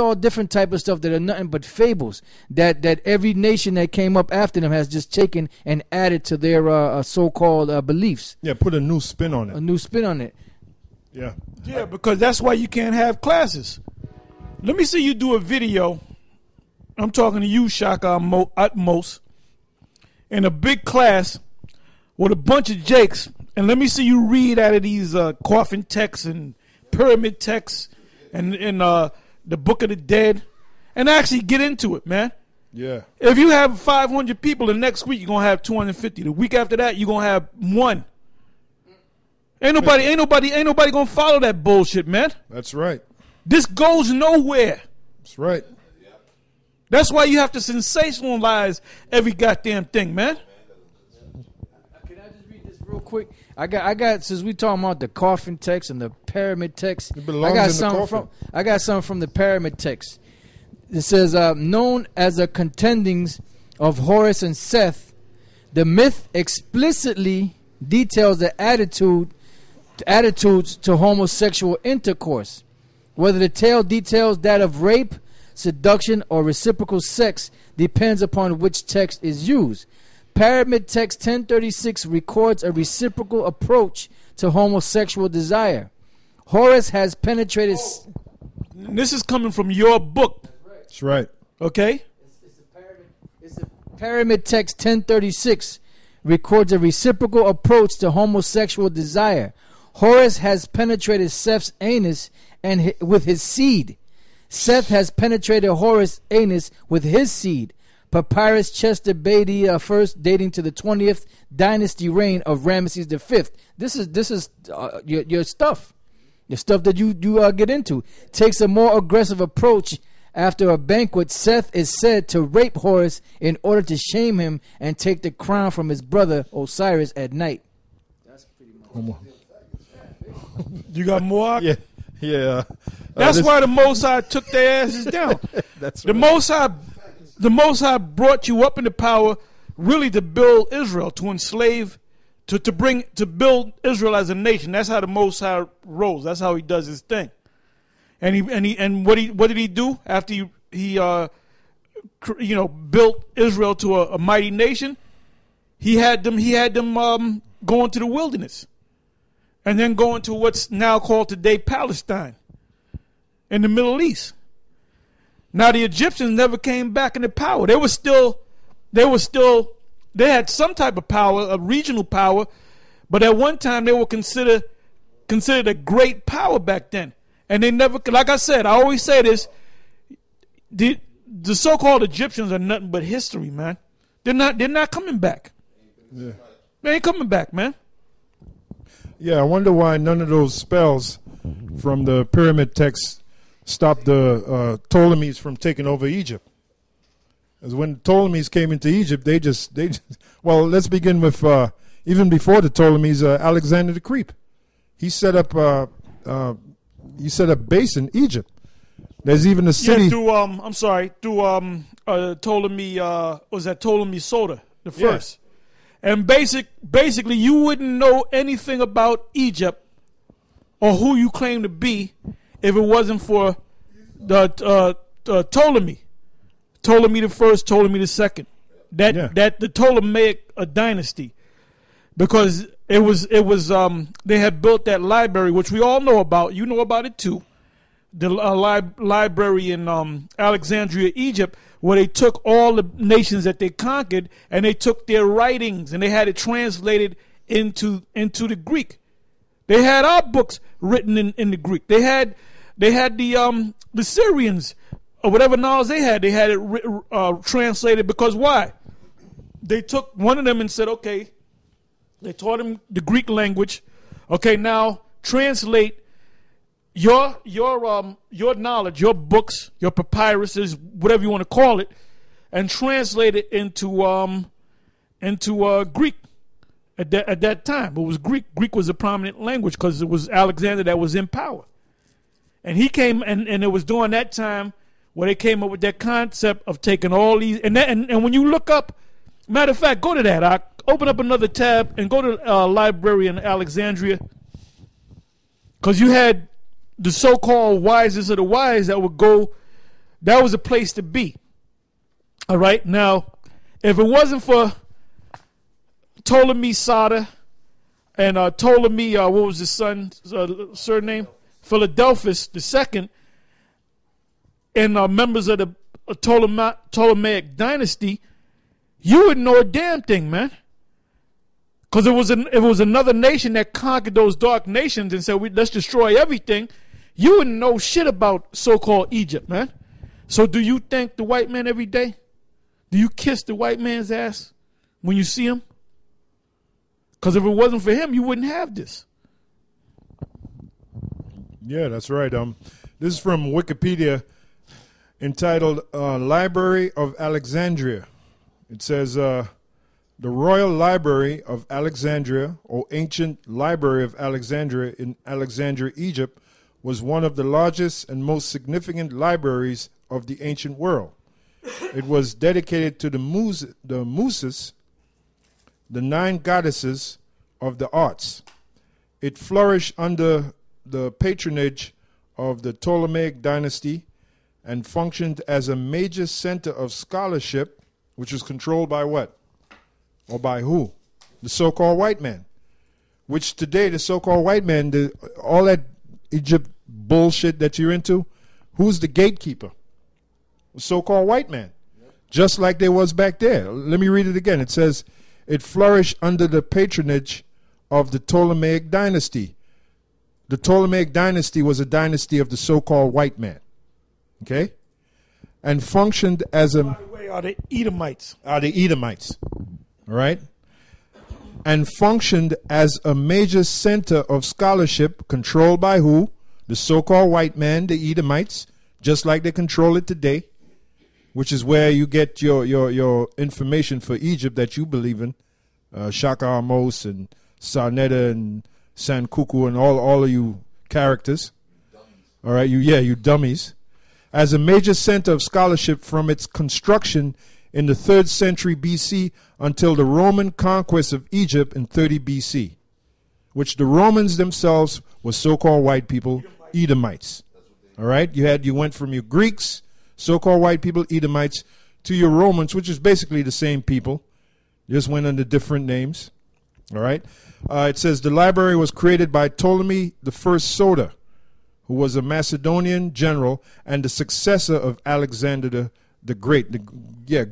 all different type of stuff that are nothing but fables that every nation that came up after them has just taken and added to their so-called beliefs. Yeah, put a new spin on it. A new spin on it. Yeah. Yeah, because that's why you can't have classes. Let me see you do a video. I'm talking to you, Shaka Utmost, in a big class with a bunch of jakes, and let me see you read out of these coffin texts and pyramid texts and the Book of the Dead, and actually get into it, man. Yeah. If you have 500 people, the next week you're gonna have 250. The week after that, you're gonna have one. Ain't nobody gonna follow that bullshit, man. That's right. This goes nowhere. That's right. That's why you have to sensationalize every goddamn thing, man. Can I just read this real quick? I got since we talking about the coffin text and the pyramid text, I got something from the pyramid text. It says, known as a contendings of Horus and Seth, the myth explicitly details the attitudes to homosexual intercourse. Whether the tale details that of rape, seduction, or reciprocal sex depends upon which text is used. Pyramid text 1036 records a reciprocal approach to homosexual desire. Horus has penetrated. This is coming from your book. That's right. Okay? It's a pyramid text 1036 records a reciprocal approach to homosexual desire. Horus has penetrated Seth's anus and with his seed. Seth has penetrated Horus' anus with his seed. Papyrus Chester Beatty first, dating to the 20th dynasty reign of Ramesses V. This is your stuff. The stuff that you get into. Takes a more aggressive approach. After a banquet, Seth is said to rape Horus in order to shame him and take the crown from his brother Osiris at night. That's pretty much. You got more? Yeah. Yeah. That's why the Most High took their asses down. That's the right. The Most High brought you up into power really to build Israel, to enslave, to build Israel as a nation. That's how the Most High rolls. That's how he does his thing. And what did he do after he built Israel to a mighty nation? He had them go into the wilderness, and then go into what's now called today Palestine, in the Middle East. Now the Egyptians never came back into power. They had some type of power, a regional power, but at one time they were considered a great power back then. And they never, like I said, I always say this, the so-called Egyptians are nothing but history, man. They're not coming back. Yeah. They ain't coming back, man. Yeah, I wonder why none of those spells from the pyramid text stopped the Ptolemies from taking over Egypt. As when the Ptolemies came into Egypt, they just well, let's begin with even before the Ptolemies, Alexander the Creep. He set up base in Egypt. There's even a city. Yeah, through Ptolemy, was that Ptolemy Soter the first? Yeah. And basically, you wouldn't know anything about Egypt or who you claim to be if it wasn't for the Ptolemy the first, Ptolemy the second. That the Ptolemaic dynasty, because it was they had built that library, which we all know about. You know about it too. The library in Alexandria, Egypt, where they took all the nations that they conquered and they took their writings and they had it translated into the Greek. They had our books written in the Greek. They had the Syrians or whatever knowledge they had it translated, because why? They took one of them and said, okay, they taught him the Greek language. Okay, now translate your knowledge, your books, your papyruses, whatever you want to call it, and translate it into Greek. At that time, it was Greek. Greek was a prominent language because it was Alexander that was in power, and he came and it was during that time where they came up with that concept of taking all these and when you look up, matter of fact, go to that. I open up another tab and go to library in Alexandria, because you had the so-called wisest of the wise that would go that was a place to be. All right. Now, if it wasn't for Ptolemy Soter and Ptolemy, what was his son's surname? Philadelphus II, and members of the Ptolemaic dynasty, you wouldn't know a damn thing, man. Because it was another nation that conquered those dark nations and said, let's destroy everything. You wouldn't know shit about so-called Egypt, man. So do you thank the white man every day? Do you kiss the white man's ass when you see him? Because if it wasn't for him, you wouldn't have this. Yeah, that's right. This is from Wikipedia, entitled Library of Alexandria. It says, the Royal Library of Alexandria, or Ancient Library of Alexandria in Alexandria, Egypt, was one of the largest and most significant libraries of the ancient world. It was dedicated to the Muses, the 9 goddesses of the arts. It flourished under the patronage of the Ptolemaic dynasty and functioned as a major center of scholarship, which was controlled by what? Or by who? The so-called white man. Which today, the so-called white man, all that Egypt bullshit that you're into, who's the gatekeeper? The so-called white man. Yep. Just like there was back there. Let me read it again. It says, it flourished under the patronage of the Ptolemaic dynasty. The Ptolemaic dynasty was a dynasty of the so-called white man. Okay? And functioned as a... By the way, are the Edomites. Are the Edomites. All right? And functioned as a major center of scholarship controlled by who? The so-called white man, the Edomites, just like they control it today, which is where you get your information for Egypt that you believe in. Shaka Amos and Sarnetta and Sankuku and all of you characters. All right, you dummies. As a major center of scholarship from its construction in the 3rd century BC until the Roman conquest of Egypt in 30 BC, which the Romans themselves were so-called white people, Edomites. All right, you went from your Greeks, so-called white people, Edomites, to your Romans, which is basically the same people, just went under different names. All right, it says the library was created by Ptolemy I Soter, who was a Macedonian general and the successor of Alexander the Great.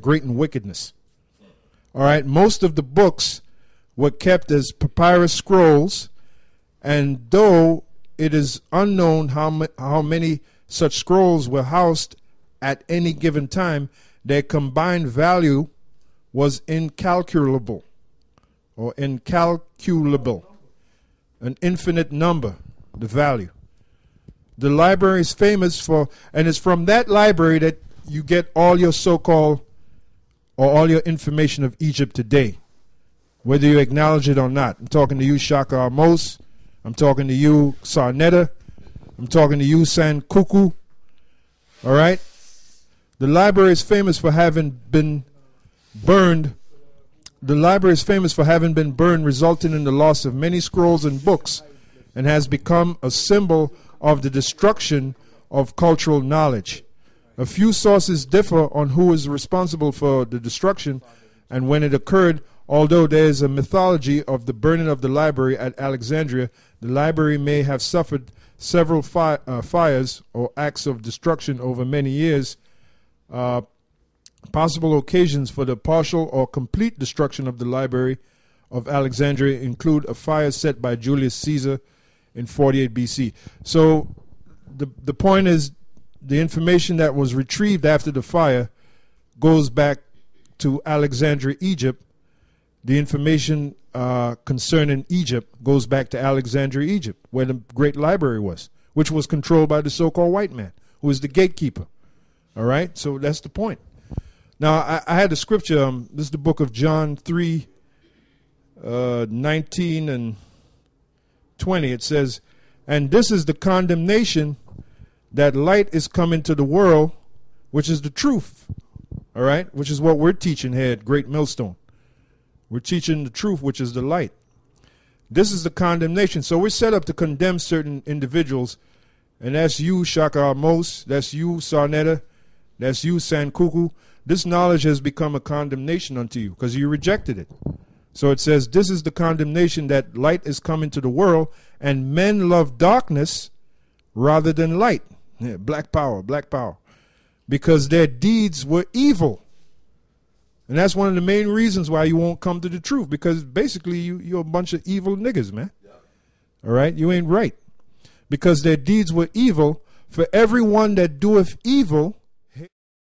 Great in wickedness. All right, most of the books were kept as papyrus scrolls, and though it is unknown how many such scrolls were housed at any given time, their combined value was incalculable, an infinite number, the value. The library is famous for, and it's from that library that you get all your so-called, or all your information of Egypt today, whether you acknowledge it or not. I'm talking to you, Shaka Amos. I'm talking to you, Sarnetta. I'm talking to you, Sankuku. All right? The library is famous for having been burned. The library is famous for having been burned, resulting in the loss of many scrolls and books, and has become a symbol of the destruction of cultural knowledge. A few sources differ on who is responsible for the destruction and when it occurred. Although there is a mythology of the burning of the library at Alexandria, the library may have suffered several fires or acts of destruction over many years. Possible occasions for the partial or complete destruction of the library of Alexandria include a fire set by Julius Caesar in 48 BC. So the point is, the information that was retrieved after the fire goes back to Alexandria, Egypt. The information concerning Egypt goes back to Alexandria, Egypt, where the great library was, which was controlled by the so-called white man, who was the gatekeeper. All right? So that's the point. Now, I had the scripture. This is the book of John 3, 19 and 20. It says, and this is the condemnation, that light is come into the world, which is the truth. All right? Which is what we're teaching here at Great Millstone. We're teaching the truth, which is the light. This is the condemnation. So we're set up to condemn certain individuals. And that's you, Shaka Amos. That's you, Sarnetta. That's you, Sankuku. This knowledge has become a condemnation unto you because you rejected it. So it says, this is the condemnation, that light is come into the world, and men love darkness rather than light. Yeah, black power, black power. Because their deeds were evil. And that's one of the main reasons why you won't come to the truth, because basically you're a bunch of evil niggas, man. Yeah. All right? You ain't right. Because their deeds were evil. For everyone that doeth evil